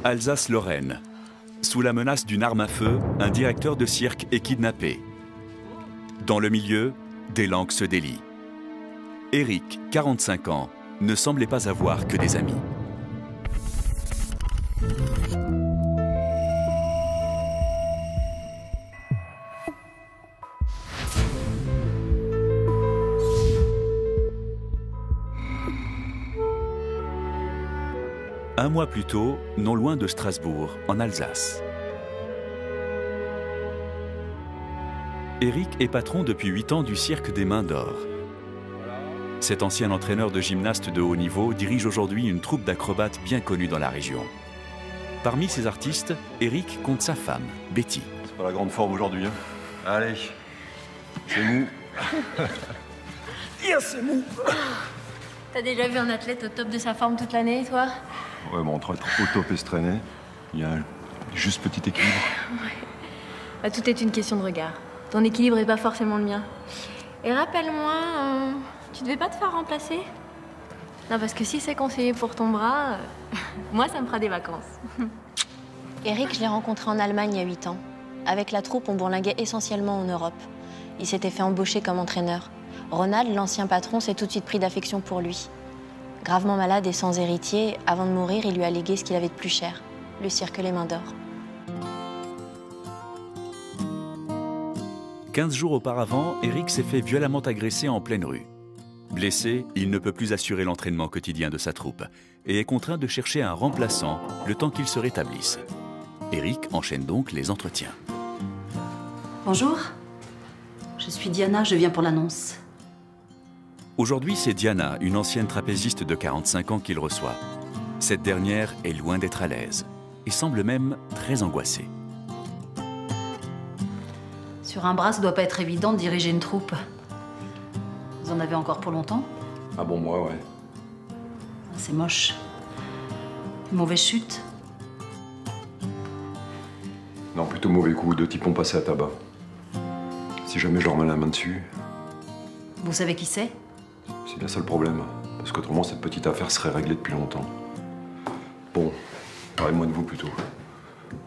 Alsace-Lorraine. Sous la menace d'une arme à feu, un directeur de cirque est kidnappé. Dans le milieu, des langues se délient. Eric, 45 ans, ne semblait pas avoir que des amis. Un mois plus tôt, non loin de Strasbourg, en Alsace. Eric est patron depuis 8 ans du cirque des Mains d'Or. Cet ancien entraîneur de gymnastes de haut niveau dirige aujourd'hui une troupe d'acrobates bien connue dans la région. Parmi ses artistes, Eric compte sa femme, Betty. C'est pas la grande forme aujourd'hui, hein. Allez, c'est mou. C'est mou. T'as déjà vu un athlète au top de sa forme toute l'année, toi? Ouais, mais entre être au top et se traîner, il y a un juste petit équilibre. Ouais. Bah, tout est une question de regard. Ton équilibre n'est pas forcément le mien. Et rappelle-moi, tu devais pas te faire remplacer? Non, parce que si c'est conseillé pour ton bras, moi, ça me fera des vacances. Eric, je l'ai rencontré en Allemagne il y a 8 ans. Avec la troupe, on bourlinguait essentiellement en Europe. Il s'était fait embaucher comme entraîneur. Ronald, l'ancien patron, s'est tout de suite pris d'affection pour lui. Gravement malade et sans héritier, avant de mourir, il lui a légué ce qu'il avait de plus cher, le cirque Les Mains d'Or. 15 jours auparavant, Eric s'est fait violemment agresser en pleine rue. Blessé, il ne peut plus assurer l'entraînement quotidien de sa troupe et est contraint de chercher un remplaçant le temps qu'il se rétablisse. Eric enchaîne donc les entretiens. Bonjour, je suis Diana, je viens pour l'annonce. Aujourd'hui, c'est Diana, une ancienne trapéziste de 45 ans qu'il reçoit. Cette dernière est loin d'être à l'aise et semble même très angoissée. Sur un bras, ça doit pas être évident de diriger une troupe. Vous en avez encore pour longtemps? Ah bon, moi, ouais. C'est moche. Une mauvaise chute? Non, plutôt mauvais coup, 2 types ont passé à tabac. Si jamais je remets la main dessus... Vous savez qui c'est? C'est bien ça le problème, parce qu'autrement cette petite affaire serait réglée depuis longtemps. Bon, parlez-moi de vous plutôt.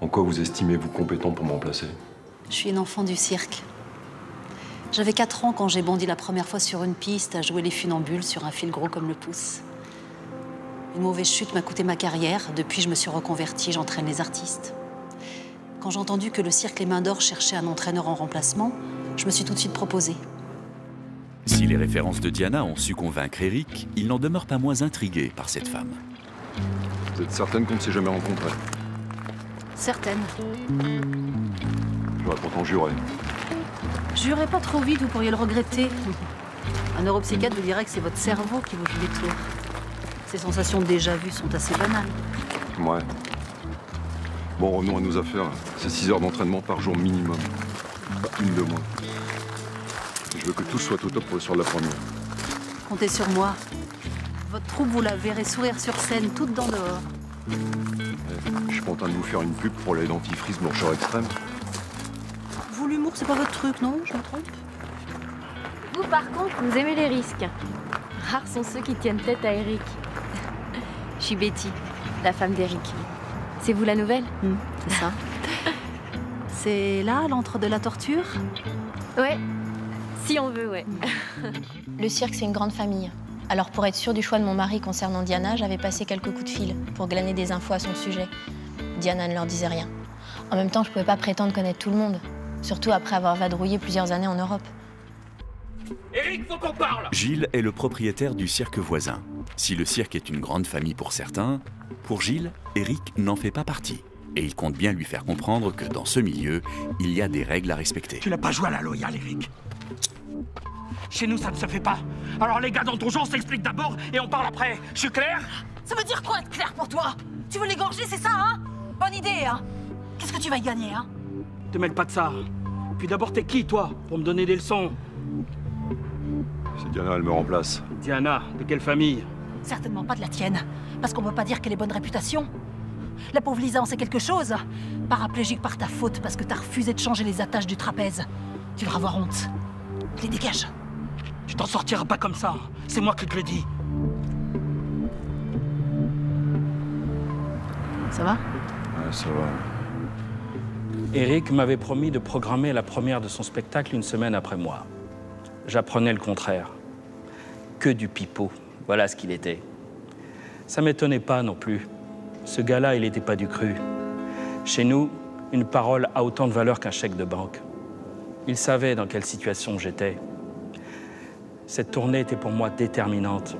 En quoi vous estimez-vous compétent pour me remplacer? Je suis une enfant du cirque. J'avais 4 ans quand j'ai bondi la première fois sur une piste à jouer les funambules sur un fil gros comme le pouce. Une mauvaise chute m'a coûté ma carrière. Depuis, je me suis reconvertie, j'entraîne les artistes. Quand j'ai entendu que le cirque Les Mains d'Or cherchait un entraîneur en remplacement, je me suis tout de suite proposée. Si les références de Diana ont su convaincre Eric, il n'en demeure pas moins intrigué par cette femme. Vous êtes certaine qu'on ne s'est jamais rencontrés? Certaine. J'aurais pourtant juré. Jurez pas trop vite, vous pourriez le regretter. Un neuropsychiatre vous dirait que c'est votre cerveau qui vous joue des tours. Ces sensations de déjà-vu sont assez banales. Ouais. Bon, revenons à nos affaires. C'est 6 heures d'entraînement par jour minimum. Pas une de moins. Je veux que tout soit au top pour le soir de la première. Comptez sur moi. Votre troupe, vous la verrez sourire sur scène, toute dents dehors. Je suis pas en train de vous faire une pub pour les dentifrices blancheur extrême. Vous, l'humour, c'est pas votre truc, non? Je me trompe? Vous, par contre, vous aimez les risques. Rares sont ceux qui tiennent tête à Eric. Je suis Betty, la femme d'Eric. C'est vous la nouvelle? C'est ça. C'est là, l'antre de la torture? Ouais, si on veut, ouais. Le cirque, c'est une grande famille. Alors pour être sûre du choix de mon mari concernant Diana, j'avais passé quelques coups de fil pour glaner des infos à son sujet. Diana ne leur disait rien. En même temps, je pouvais pas prétendre connaître tout le monde. Surtout après avoir vadrouillé plusieurs années en Europe. Eric, faut qu'on parle! Gilles est le propriétaire du cirque voisin. Si le cirque est une grande famille pour certains, pour Gilles, Eric n'en fait pas partie. Et il compte bien lui faire comprendre que dans ce milieu, il y a des règles à respecter. Tu n'as pas joué à la loyale, Eric. Chez nous, ça ne se fait pas. Alors les gars, dans ton genre, s'explique d'abord et on parle après. Je suis clair? Ça veut dire quoi être clair pour toi? Tu veux l'égorger, c'est ça, hein? Bonne idée, hein? Qu'est-ce que tu vas y gagner, hein? Te mêle pas de ça. Puis d'abord, t'es qui, toi, pour me donner des leçons? C'est Diana, elle me remplace. Diana, de quelle famille? Certainement pas de la tienne, parce qu'on peut pas dire qu'elle ait bonne réputation. La pauvre Lisa en sait quelque chose. Paraplégique par ta faute, parce que t'as refusé de changer les attaches du trapèze. Tu devras avoir honte. Les dégage. Tu t'en sortiras pas comme ça. C'est moi qui te le dis. Ça va? Ouais, ça va. Eric m'avait promis de programmer la première de son spectacle une semaine après moi. J'apprenais le contraire. Que du pipeau. Voilà ce qu'il était. Ça m'étonnait pas non plus. Ce gars-là, il n'était pas du cru. Chez nous, une parole a autant de valeur qu'un chèque de banque. Il savait dans quelle situation j'étais. Cette tournée était pour moi déterminante.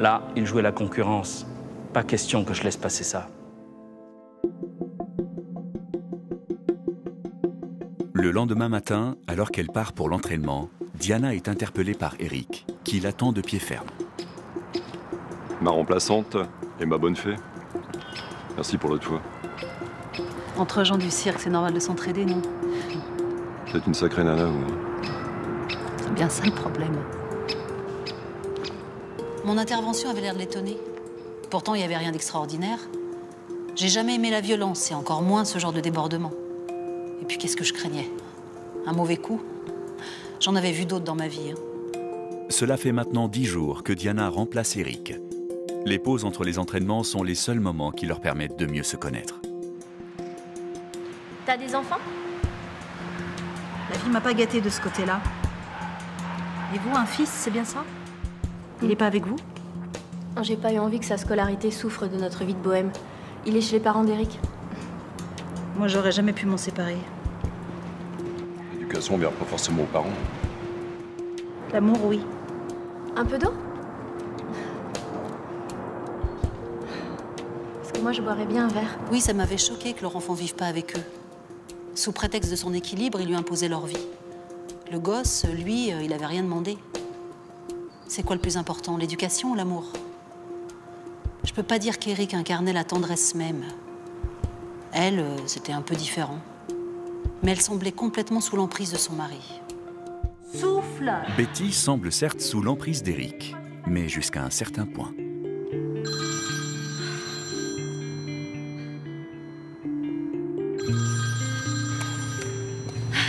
Là, il jouait la concurrence. Pas question que je laisse passer ça. Le lendemain matin, alors qu'elle part pour l'entraînement, Diana est interpellée par Eric, qui l'attend de pied ferme. Ma remplaçante et ma bonne fée. Merci pour l'autre fois. Entre gens du cirque, c'est normal de s'entraider, non? Peut-être une sacrée nana, vous. C'est bien ça le problème. Mon intervention avait l'air de l'étonner. Pourtant, il n'y avait rien d'extraordinaire. J'ai jamais aimé la violence, et encore moins ce genre de débordement. Et puis, qu'est-ce que je craignais? Un mauvais coup? J'en avais vu d'autres dans ma vie. Cela fait maintenant 10 jours que Diana remplace Eric. Les pauses entre les entraînements sont les seuls moments qui leur permettent de mieux se connaître. T'as des enfants? La vie m'a pas gâtée de ce côté-là. Et vous, un fils, c'est bien ça? Il est pas avec vous? J'ai pas eu envie que sa scolarité souffre de notre vie de bohème. Il est chez les parents d'Eric. Moi, j'aurais jamais pu m'en séparer. L'éducation vient pas forcément aux parents. L'amour, oui. Un peu d'eau? Parce que moi, je boirais bien un verre. Oui, ça m'avait choqué que leur enfant vive pas avec eux. Sous prétexte de son équilibre, ils lui imposaient leur vie. Le gosse, lui, il avait rien demandé. C'est quoi le plus important, l'éducation ou l'amour? Je peux pas dire qu'Eric incarnait la tendresse même. Elle, c'était un peu différent. Mais elle semblait complètement sous l'emprise de son mari. Souffle! Betty semble certes sous l'emprise d'Eric, mais jusqu'à un certain point.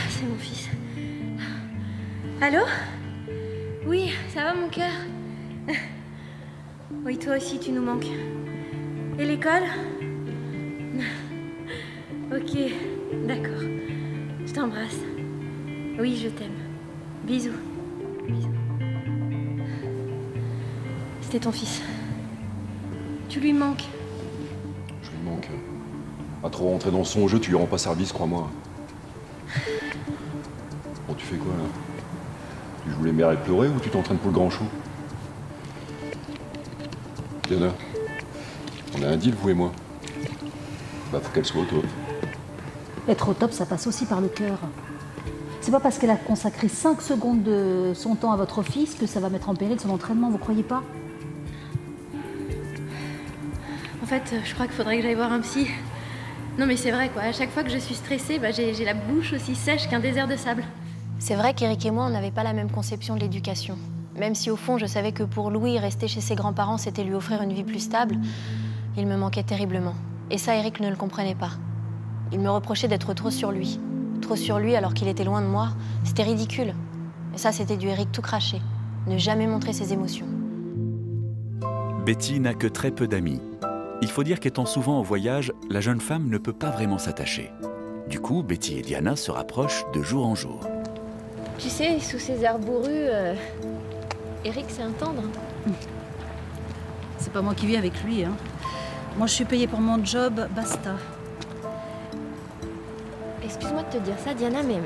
C'est mon fils. Allô? Oui, ça va mon cœur? Oui, toi aussi, tu nous manques. Et l'école? Ok, d'accord. Je t'embrasse. Oui, je t'aime. Bisous. Bisous. C'était ton fils. Tu lui manques. Je lui manque. À trop rentrer dans son jeu, tu lui rends pas service, crois-moi. Bon, tu fais quoi, là? Tu joues les mères et pleurer ou tu t'entraînes pour le grand show? Diana, on a un deal, vous et moi. Bah, faut qu'elle soit au top. Être au top, ça passe aussi par le cœur. C'est pas parce qu'elle a consacré 5 secondes de son temps à votre fils que ça va mettre en péril son entraînement, vous croyez pas? En fait, je crois qu'il faudrait que j'aille voir un psy. Non mais c'est vrai quoi, à chaque fois que je suis stressée, j'ai la bouche aussi sèche qu'un désert de sable. C'est vrai qu'Eric et moi, on n'avait pas la même conception de l'éducation. Même si au fond, je savais que pour Louis, rester chez ses grands-parents, c'était lui offrir une vie plus stable, il me manquait terriblement. Et ça, Eric ne le comprenait pas. Il me reprochait d'être trop sur lui. Trop sur lui alors qu'il était loin de moi. C'était ridicule. Et ça, c'était du Eric tout craché. Ne jamais montrer ses émotions. Betty n'a que très peu d'amis. Il faut dire qu'étant souvent en voyage, la jeune femme ne peut pas vraiment s'attacher. Du coup, Betty et Diana se rapprochent de jour en jour. Tu sais, sous ces airs bourrus, Eric, c'est un tendre. C'est pas moi qui vis avec lui, hein. Moi, je suis payée pour mon job, basta. Excuse-moi de te dire ça, Diana, mais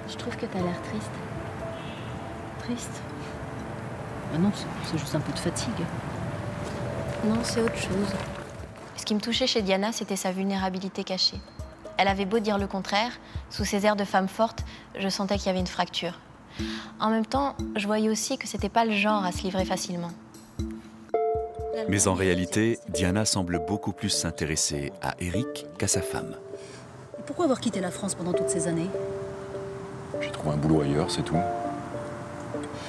je trouve que t'as l'air triste. Triste? Ah non, c'est juste un peu de fatigue. Non, c'est autre chose. Ce qui me touchait chez Diana, c'était sa vulnérabilité cachée. Elle avait beau dire le contraire, sous ses airs de femme forte, je sentais qu'il y avait une fracture. En même temps, je voyais aussi que c'était pas le genre à se livrer facilement. Mais en réalité, Diana semble beaucoup plus s'intéresser à Eric qu'à sa femme. Et pourquoi avoir quitté la France pendant toutes ces années? J'ai trouvé un boulot ailleurs, c'est tout.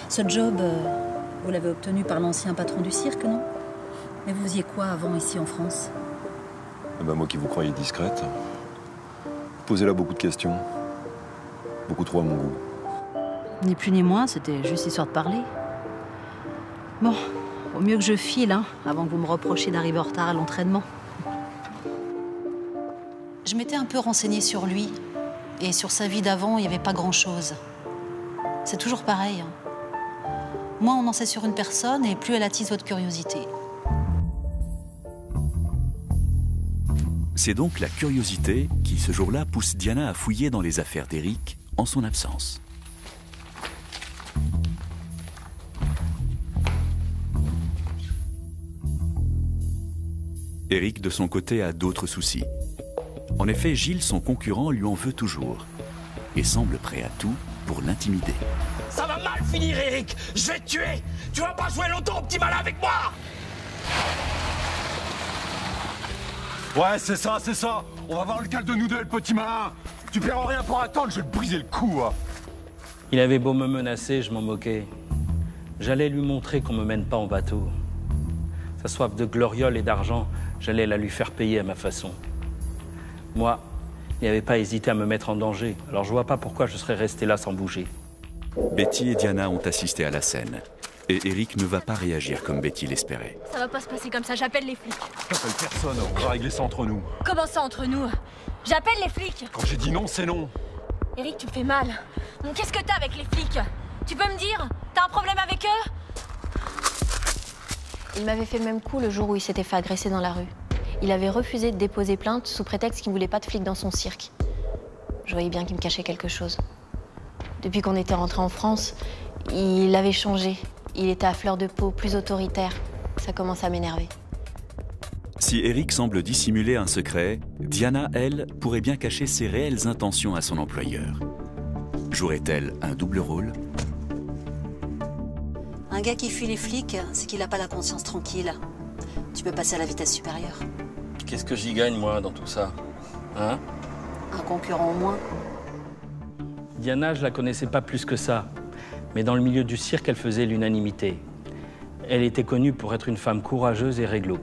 Ce job, vous l'avez obtenu par l'ancien patron du cirque, non? Mais vous faisiez quoi avant ici en France? Eh ben, moi qui vous croyais discrète, posez là beaucoup de questions. Beaucoup trop à mon goût. Ni plus ni moins, c'était juste histoire de parler. Bon, vaut mieux que je file, hein, avant que vous me reprochiez d'arriver en retard à l'entraînement. Je m'étais un peu renseignée sur lui. Et sur sa vie d'avant, il n'y avait pas grand-chose. C'est toujours pareil. Hein. Moins on en sait sur une personne, et plus elle attise votre curiosité. C'est donc la curiosité qui, ce jour-là, pousse Diana à fouiller dans les affaires d'Éric en son absence. Éric, de son côté, a d'autres soucis. En effet, Gilles, son concurrent, lui en veut toujours et semble prêt à tout pour l'intimider. Ça va mal finir, Éric. Je vais te tuer. Tu vas pas jouer longtemps au petit malin avec moi. Ouais, c'est ça, c'est ça. On va voir lequel de nous deux, le petit malin. Tu perds rien pour attendre, je vais te briser le cou. Hein. Il avait beau me menacer, je m'en moquais. J'allais lui montrer qu'on me mène pas en bateau. Sa soif de gloriole et d'argent, j'allais la lui faire payer à ma façon. Moi, il n'avait pas hésité à me mettre en danger, alors je vois pas pourquoi je serais resté là sans bouger. Betty et Diana ont assisté à la scène. Et Éric ne va pas réagir comme Betty l'espérait. Ça va pas se passer comme ça, j'appelle les flics. T'appelles personne, on va régler ça entre nous. Comment ça entre nous? J'appelle les flics. Quand j'ai dit non, c'est non. Éric, tu me fais mal. Qu'est-ce que t'as avec les flics? Tu peux me dire? T'as un problème avec eux? Il m'avait fait le même coup le jour où il s'était fait agresser dans la rue. Il avait refusé de déposer plainte sous prétexte qu'il ne voulait pas de flics dans son cirque. Je voyais bien qu'il me cachait quelque chose. Depuis qu'on était rentré en France, il avait changé. Il était à fleur de peau, plus autoritaire. Ça commence à m'énerver. Si Éric semble dissimuler un secret, Diana, elle, pourrait bien cacher ses réelles intentions à son employeur. Jouerait-elle un double rôle? Un gars qui fuit les flics, c'est qu'il n'a pas la conscience tranquille. Tu peux passer à la vitesse supérieure. Qu'est-ce que j'y gagne, moi, dans tout ça? Hein? Un concurrent au moins. Diana, je la connaissais pas plus que ça. Mais dans le milieu du cirque, elle faisait l'unanimité. Elle était connue pour être une femme courageuse et réglo.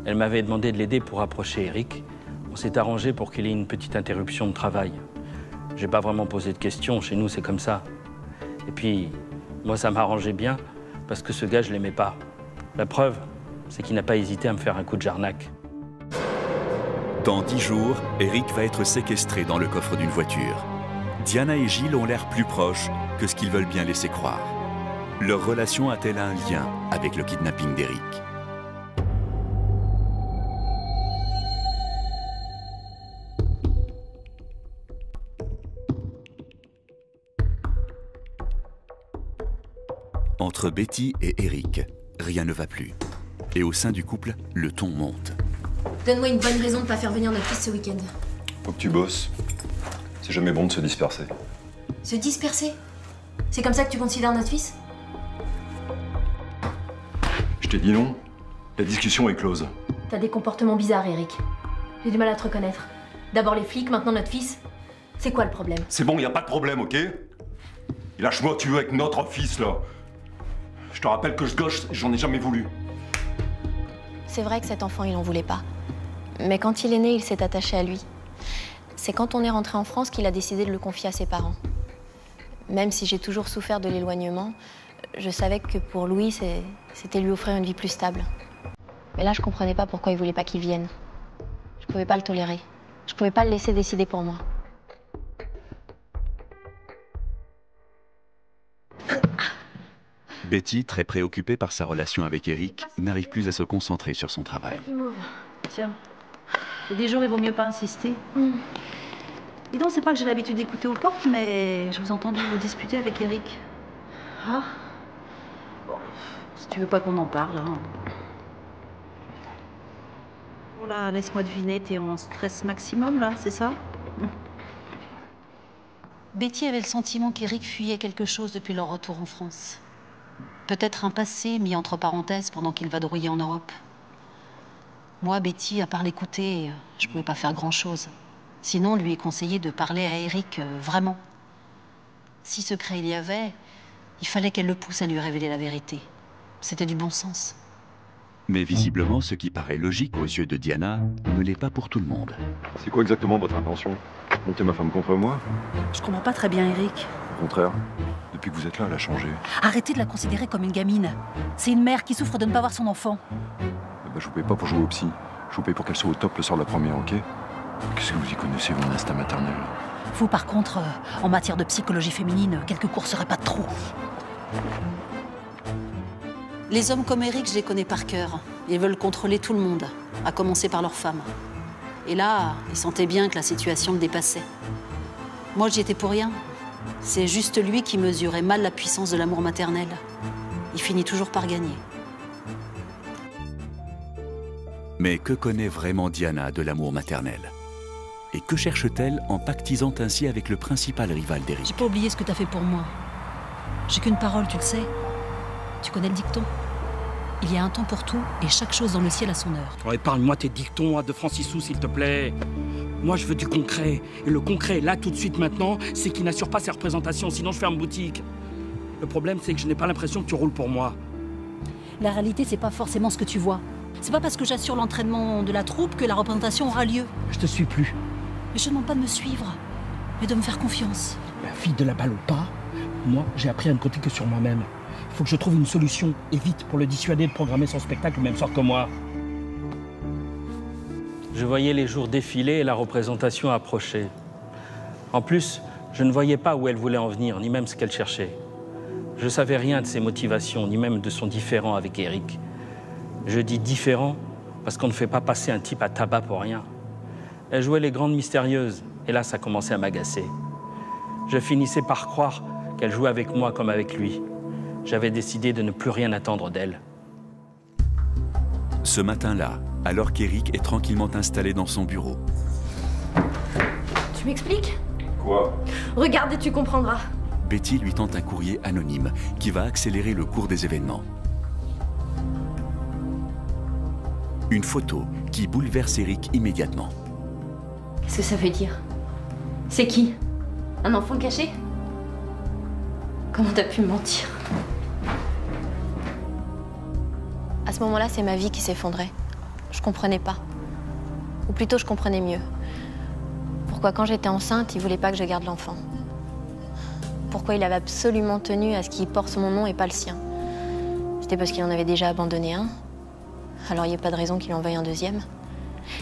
Elle m'avait demandé de l'aider pour approcher Éric. On s'est arrangé pour qu'il ait une petite interruption de travail. J'ai pas vraiment posé de questions, chez nous c'est comme ça. Et puis, moi ça m'arrangeait bien, parce que ce gars je l'aimais pas. La preuve, c'est qu'il n'a pas hésité à me faire un coup de jarnac. Dans 10 jours, Éric va être séquestré dans le coffre d'une voiture. Diana et Gilles ont l'air plus proches que ce qu'ils veulent bien laisser croire. Leur relation a-t-elle un lien avec le kidnapping d'Éric? Entre Betty et Éric, rien ne va plus. Et au sein du couple, le ton monte. Donne-moi une bonne raison de pas faire venir notre fils ce week-end. Faut que tu bosses. C'est jamais bon de se disperser. Se disperser? C'est comme ça que tu considères notre fils? Je t'ai dit non. La discussion est close. T'as des comportements bizarres, Éric. J'ai du mal à te reconnaître. D'abord les flics, maintenant notre fils. C'est quoi le problème? C'est bon, y a pas de problème, ok? Et lâche-moi, tu veux avec notre fils, là. Je te rappelle que ce gosse, j'en ai jamais voulu. C'est vrai que cet enfant, il en voulait pas. Mais quand il est né, il s'est attaché à lui. C'est quand on est rentré en France qu'il a décidé de le confier à ses parents. Même si j'ai toujours souffert de l'éloignement, je savais que pour Louis, c'était lui offrir une vie plus stable. Mais là, je comprenais pas pourquoi il voulait pas qu'il vienne. Je pouvais pas le tolérer. Je pouvais pas le laisser décider pour moi. Betty, très préoccupée par sa relation avec Éric, n'arrive plus à se concentrer sur son travail. Tiens, il y a des jours, il vaut mieux pas insister. Dis donc, c'est pas que j'ai l'habitude d'écouter aux portes, mais je vous ai entendu vous disputer avec Éric. Ah? Bon, si tu veux pas qu'on en parle, hein. Bon là, laisse-moi deviner, t'es en stress maximum là, c'est ça? Betty avait le sentiment qu'Éric fuyait quelque chose depuis leur retour en France. Peut-être un passé mis entre parenthèses pendant qu'il vadrouillait en Europe. Moi, Betty, à part l'écouter, je pouvais pas faire grand-chose. Sinon, lui conseiller de parler à Éric vraiment. Si secret il y avait, il fallait qu'elle le pousse à lui révéler la vérité. C'était du bon sens. Mais visiblement, ce qui paraît logique aux yeux de Diana ne l'est pas pour tout le monde. C'est quoi exactement votre intention? Montez ma femme contre moi? Je comprends pas très bien, Eric. Au contraire, depuis que vous êtes là, elle a changé. Arrêtez de la considérer comme une gamine. C'est une mère qui souffre de ne pas voir son enfant. Eh ben, je vous paye pas pour jouer au psy. Je vous paye pour qu'elle soit au top le soir de la première, ok? Qu'est-ce que vous y connaissez, mon instinct maternel? Vous, par contre, en matière de psychologie féminine, quelques cours seraient pas de trop. Les hommes comme Eric, je les connais par cœur. Ils veulent contrôler tout le monde, à commencer par leurs femmes. Et là, ils sentaient bien que la situation le dépassait. Moi, j'y étais pour rien. C'est juste lui qui mesurait mal la puissance de l'amour maternel. Il finit toujours par gagner. Mais que connaît vraiment Diana de l'amour maternel? Et que cherche-t-elle en pactisant ainsi avec le principal rival d'Eric? J'ai pas oublié ce que t'as fait pour moi. J'ai qu'une parole, tu le sais. Tu connais le dicton? Il y a un temps pour tout et chaque chose dans le ciel a son heure. Oh, épargne-moi tes dictons de Francisou, s'il te plaît. Moi, je veux du concret. Et le concret, là, tout de suite, maintenant, c'est qu'il n'assure pas ses représentations, sinon je ferme boutique. Le problème, c'est que je n'ai pas l'impression que tu roules pour moi. La réalité, c'est pas forcément ce que tu vois. C'est pas parce que j'assure l'entraînement de la troupe que la représentation aura lieu. Je te suis plus. Mais je ne demande pas de me suivre, mais de me faire confiance. La fille de la balle ou pas, moi, j'ai appris à ne compter que sur moi-même. Il faut que je trouve une solution, et vite, pour le dissuader de programmer son spectacle le même soir que moi. Je voyais les jours défiler et la représentation approcher. En plus, je ne voyais pas où elle voulait en venir, ni même ce qu'elle cherchait. Je ne savais rien de ses motivations, ni même de son différend avec Eric. Je dis différent parce qu'on ne fait pas passer un type à tabac pour rien. Elle jouait les grandes mystérieuses, et là, ça commençait à m'agacer. Je finissais par croire qu'elle jouait avec moi comme avec lui. J'avais décidé de ne plus rien attendre d'elle. Ce matin-là, alors qu'Eric est tranquillement installé dans son bureau. Tu m'expliques? Quoi? Regarde et tu comprendras. Betty lui tend un courrier anonyme qui va accélérer le cours des événements. Une photo qui bouleverse Eric immédiatement. Qu'est-ce que ça veut dire? C'est qui? Un enfant caché? Comment t'as pu me mentir? À ce moment-là, c'est ma vie qui s'effondrait. Je comprenais pas. Ou plutôt, je comprenais mieux. Pourquoi, quand j'étais enceinte, il voulait pas que je garde l'enfant. Pourquoi il avait absolument tenu à ce qu'il porte mon nom et pas le sien. C'était parce qu'il en avait déjà abandonné un. Alors il n'y a pas de raison qu'il en veuille un deuxième.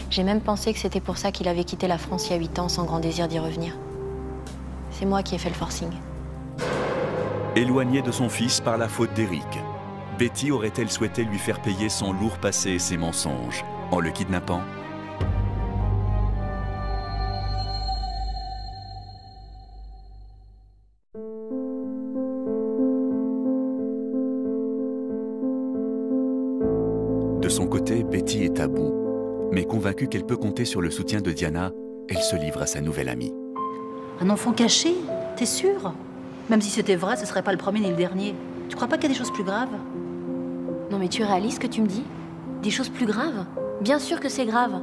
J'ai même pensé que c'était pour ça qu'il avait quitté la France il y a 8 ans sans grand désir d'y revenir. C'est moi qui ai fait le forcing. Éloignée de son fils par la faute d'Eric, Betty aurait-elle souhaité lui faire payer son lourd passé et ses mensonges en le kidnappant? De son côté, Betty est à bout. Mais convaincue qu'elle peut compter sur le soutien de Diana, elle se livre à sa nouvelle amie. Un enfant caché? T'es sûr? Même si c'était vrai, ce serait pas le premier ni le dernier. Tu crois pas qu'il y a des choses plus graves? Non mais tu réalises ce que tu me dis? Des choses plus graves? Bien sûr que c'est grave.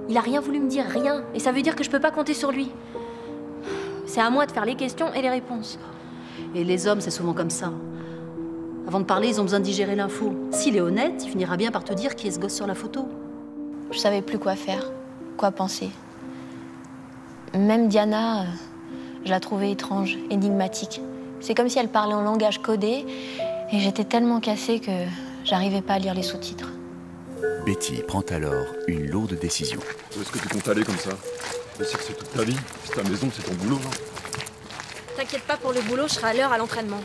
Il a rien voulu me dire, rien. Et ça veut dire que je peux pas compter sur lui. C'est à moi de faire les questions et les réponses. Et les hommes, c'est souvent comme ça. Avant de parler, ils ont besoin de digérer l'info. S'il est honnête, il finira bien par te dire qui est ce gosse sur la photo. Je savais plus quoi faire, quoi penser. Même Diana, je la trouvais étrange, énigmatique. C'est comme si elle parlait en langage codé et j'étais tellement cassée que j'arrivais pas à lire les sous-titres. Betty prend alors une lourde décision. Où est-ce que tu comptes aller comme ça? Je sais que c'est toute ta vie, c'est ta maison, c'est ton boulot, non? T'inquiète pas pour le boulot, je serai à l'heure à l'entraînement.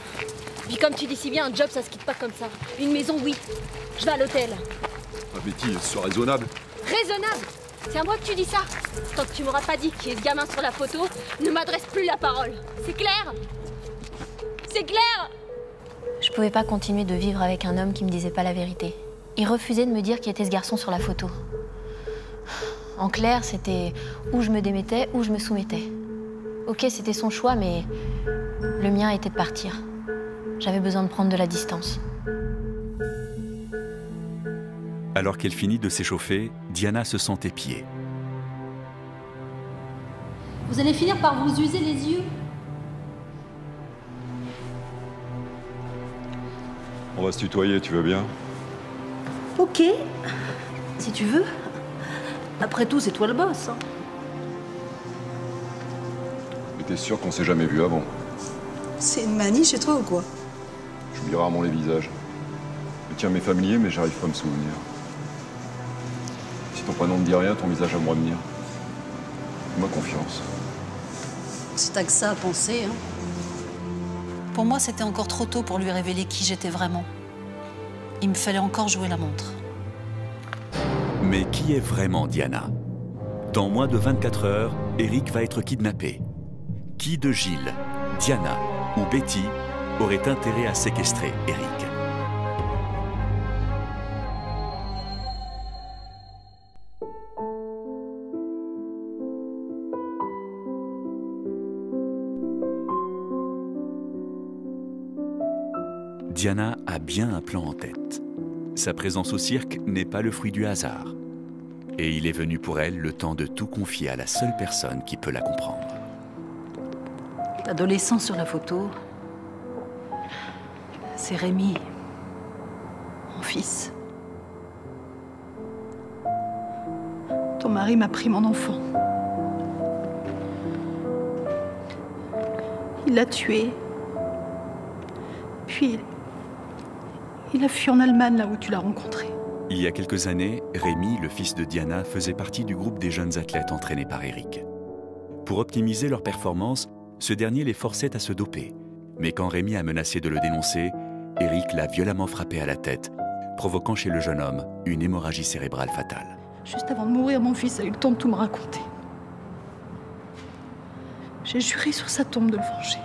Puis comme tu dis si bien, un job ça se quitte pas comme ça. Une maison, oui. Je vais à l'hôtel. Ah Betty, sois raisonnable. Raisonnable? C'est à moi que tu dis ça? Tant que tu m'auras pas dit qui est ce gamin sur la photo, ne m'adresse plus la parole. C'est clair? C'est clair? Je pouvais pas continuer de vivre avec un homme qui me disait pas la vérité. Il refusait de me dire qui était ce garçon sur la photo. En clair, c'était où je me démettais, où je me soumettais. Ok, c'était son choix, mais le mien était de partir. J'avais besoin de prendre de la distance. Alors qu'elle finit de s'échauffer, Diana se sent épiée. Vous allez finir par vous user les yeux. On va se tutoyer, tu veux bien? Ok, si tu veux. Après tout, c'est toi le boss. Hein. t'es sûr qu'on s'est jamais vu avant? C'est une manie chez toi ou quoi? J'oublie rarement les visages. Le tien m'est familier, mais j'arrive pas à me souvenir. Si ton prénom ne dit rien, ton visage va me revenir. Fais-moi confiance. Si t'as que ça à penser, hein. Pour moi, c'était encore trop tôt pour lui révéler qui j'étais vraiment. Il me fallait encore jouer la montre. Mais qui est vraiment Diana? Dans moins de 24 heures, Eric va être kidnappé. Qui de Gilles, Diana ou Betty aurait intérêt à séquestrer Eric? Diana a bien un plan en tête. Sa présence au cirque n'est pas le fruit du hasard. Et il est venu pour elle le temps de tout confier à la seule personne qui peut la comprendre. L'adolescent sur la photo, c'est Rémi, mon fils. Ton mari m'a pris mon enfant. Il l'a tué. Puis, il a fui en Allemagne, là où tu l'as rencontré. Il y a quelques années, Rémi, le fils de Diana, faisait partie du groupe des jeunes athlètes entraînés par Eric. Pour optimiser leur performance, ce dernier les forçait à se doper. Mais quand Rémi a menacé de le dénoncer, Eric l'a violemment frappé à la tête, provoquant chez le jeune homme une hémorragie cérébrale fatale. Juste avant de mourir, mon fils a eu le temps de tout me raconter. J'ai juré sur sa tombe de le venger.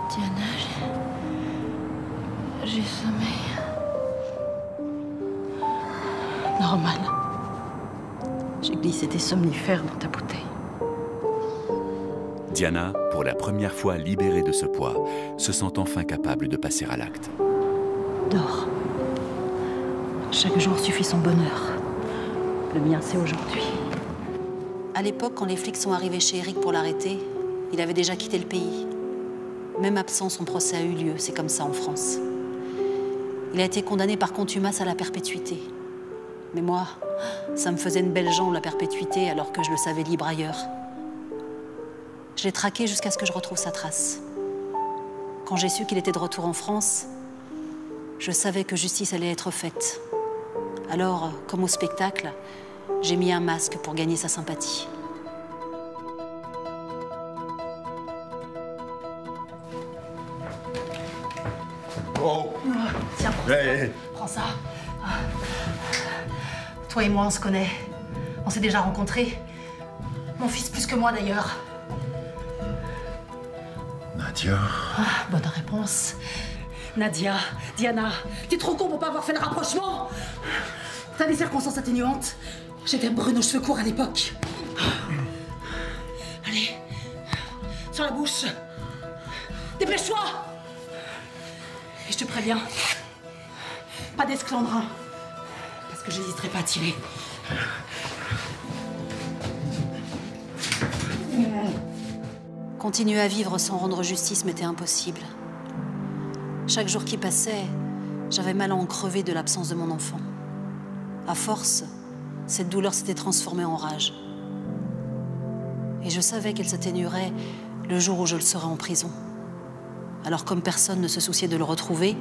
Diana, j'ai sommeil. Normal. J'ai glissé des somnifères dans ta bouteille. Diana, pour la première fois libérée de ce poids, se sent enfin capable de passer à l'acte. Dors. Chaque jour suffit son bonheur. Le mien, c'est aujourd'hui. À l'époque, quand les flics sont arrivés chez Eric pour l'arrêter, il avait déjà quitté le pays. Même absent, son procès a eu lieu, c'est comme ça en France. Il a été condamné par contumace à la perpétuité. Mais moi, ça me faisait une belle jambe la perpétuité alors que je le savais libre ailleurs. Je l'ai traqué jusqu'à ce que je retrouve sa trace. Quand j'ai su qu'il était de retour en France, je savais que justice allait être faite. Alors, comme au spectacle, j'ai mis un masque pour gagner sa sympathie. Oh. Tiens, Hey. prends ça. Toi et moi, on se connaît. On s'est déjà rencontrés. Mon fils plus que moi, d'ailleurs. Nadia. Ah, bonne réponse. Nadia, Diana, t'es trop con pour pas avoir fait le rapprochement. T'as des circonstances atténuantes. J'étais brune aux cheveux courts à l'époque. Allez, sur la bouche. Dépêche-toi. Et je te préviens, pas d'esclandrin, parce que j'hésiterai pas à tirer. Continuer à vivre sans rendre justice m'était impossible. Chaque jour qui passait, j'avais mal à en crever de l'absence de mon enfant. À force, cette douleur s'était transformée en rage. Et je savais qu'elle s'atténuerait le jour où je le serais en prison. Alors comme personne ne se souciait de le retrouver,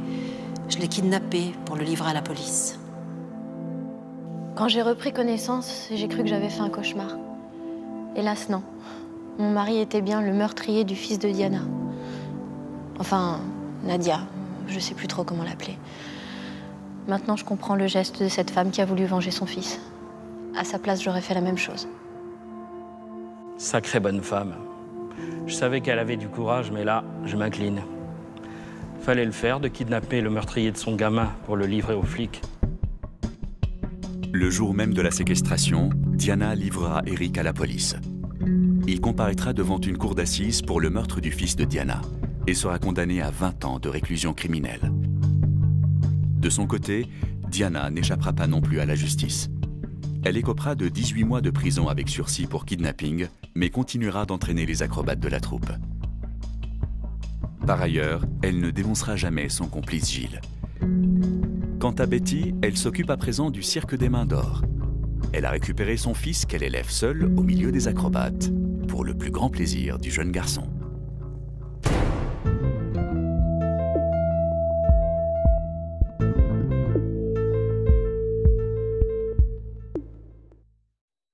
je l'ai kidnappé pour le livrer à la police. Quand j'ai repris connaissance, j'ai cru que j'avais fait un cauchemar. Hélas, non. Mon mari était bien le meurtrier du fils de Diana. Enfin, Nadia, je sais plus trop comment l'appeler. Maintenant, je comprends le geste de cette femme qui a voulu venger son fils. À sa place, j'aurais fait la même chose. Sacrée bonne femme. Je savais qu'elle avait du courage, mais là, je m'incline. Fallait le faire, de kidnapper le meurtrier de son gamin pour le livrer aux flics. Le jour même de la séquestration, Diana livrera Eric à la police. Il comparaîtra devant une cour d'assises pour le meurtre du fils de Diana et sera condamné à 20 ans de réclusion criminelle. De son côté, Diana n'échappera pas non plus à la justice. Elle écopera de 18 mois de prison avec sursis pour kidnapping, mais continuera d'entraîner les acrobates de la troupe. Par ailleurs, elle ne dénoncera jamais son complice Gilles. Quant à Betty, elle s'occupe à présent du cirque des Mains d'Or. Elle a récupéré son fils qu'elle élève seule au milieu des acrobates, pour le plus grand plaisir du jeune garçon.